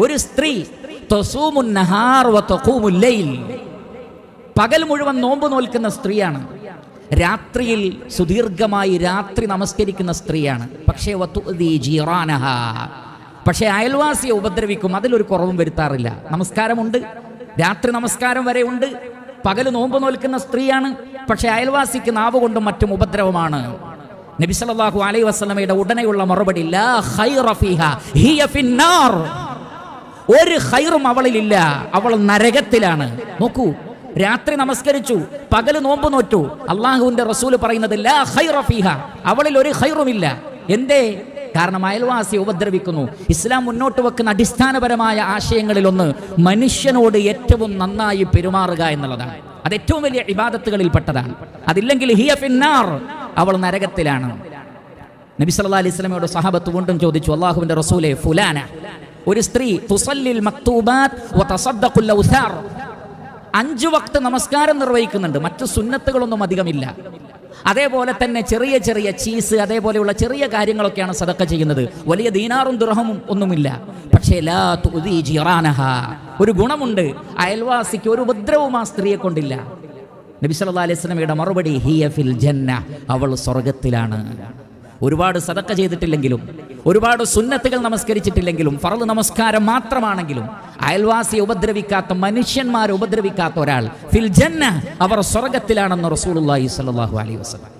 ഒരു സ്ത്രീ തസൂമുൻ നഹാർ വ തഖൂമുൽ ലൈൽ, പകൽ മുഴുവൻ നോമ്പ് നോൽക്കുന്ന സ്ത്രീയാണ്, രാത്രിയിൽ സുദീർഘമായി രാത്രി നമസ്കരിക്കുന്ന സ്ത്രീയാണ്. പക്ഷേ വതുദി ജീറാനഹാ, പക്ഷേ അയൽവാസിയെ ഉപദ്രവിക്കും, അതിലൊരു കുറവും വരുത്താറില്ല. നമസ്കാരമുണ്ട്, രാത്രി നമസ്കാരം വരെ ഉണ്ട്, പകൽ നോമ്പ് നോൽക്കുന്ന സ്ത്രീയാണ്, പക്ഷേ അയൽവാസിക്ക് നാവ് കൊണ്ടും മറ്റും ഉപദ്രവമാണ്. നബി സല്ലല്ലാഹു അലൈഹി വസല്ലമയുടെ ഉടനെയുള്ള മറുപടി, ലാ ഖൈറ ഫീഹാ ഹിയ ഫിന്നാർ, ഒരു ഖൈറും അവളിലില്ല, അവൾ നരകത്തിലാണ്. നോക്കൂ, രാത്രി നമസ്കരിച്ചു, പകൽ നോമ്പ് നോറ്റു, അള്ളാഹുവിന്റെ റസൂല് പറയുന്നത് ലാ ഖൈറ ഫീഹാ, അവളിൽ ഒരു ഖൈറുമില്ല. എന്തേ? കാരണം അയൽവാസിയെ ഉപദ്രവിക്കുന്നു. ഇസ്ലാം മുന്നോട്ട് വെക്കുന്ന അടിസ്ഥാനപരമായ ആശയങ്ങളിലൊന്ന് മനുഷ്യനോട് ഏറ്റവും നന്നായി പെരുമാറുക എന്നുള്ളതാണ്. അത് ഏറ്റവും വലിയ ഇബാദത്തുകളിൽ പെട്ടതാണ്. അതില്ലെങ്കിൽ ഹിയ ഫിന്നാർ, അവൾ നരകത്തിലാണ്. നബി സല്ലല്ലാഹു അലൈഹി വസല്ലമയോട് സഹാബത്ത് വീണ്ടും ചോദിച്ചു, അല്ലാഹുവിന്റെ റസൂലേ, ഫുലാന, ഒരു സ്ത്രീ തുസല്ലിൽ മക്തൂബാത്ത് വതസദ്ദഖുൽ ഔസാർ, 5 വക്ത് നമസ്കാരം നിർവഹിക്കുന്നുണ്ട്, മറ്റു സുന്നത്തുകളൊന്നും അധികമില്ല. അതേപോലെ തന്നെ ചെറിയ ചെറിയ ചീസ്, അതേപോലെയുള്ള ചെറിയ കാര്യങ്ങളൊക്കെയാണ് സദഖ ചെയ്യുന്നത്. വലിയ ദീനാറും ദിർഹമും ഒന്നുമില്ല. പക്ഷേ ലാ തുദി ജിറാനഹാ, ഒരു ഗുണമുണ്ട്, അയൽവാസിക്ക് ഒരു ഉപദ്രവവും ആ സ്ത്രീയെ കൊണ്ടില്ല. നബി സല്ലല്ലാഹു അലൈഹി വസല്ലമയുടെ മറുപടി, ഹിയ ഫിൽ ജന്ന, അവൾ സ്വർഗത്തിലാണ്. ഒരുപാട് സദഖ ചെയ്തിട്ടില്ലെങ്കിലും, ഒരുപാട് സുന്നത്തുകൾ നമസ്കരിച്ചിട്ടില്ലെങ്കിലും, ഫർള് നമസ്കാരം മാത്രമാണെങ്കിലും അയൽവാസിയെ ഉപദ്രവിക്കാത്ത, മനുഷ്യന്മാരെ ഉപദ്രവിക്കാത്ത ഒരാൾ ഫിൽ ജന്ന, അവർ സ്വർഗത്തിലാണെന്ന് റസൂലുള്ളാഹി സ്വല്ലല്ലാഹു അലൈഹി വസല്ലം.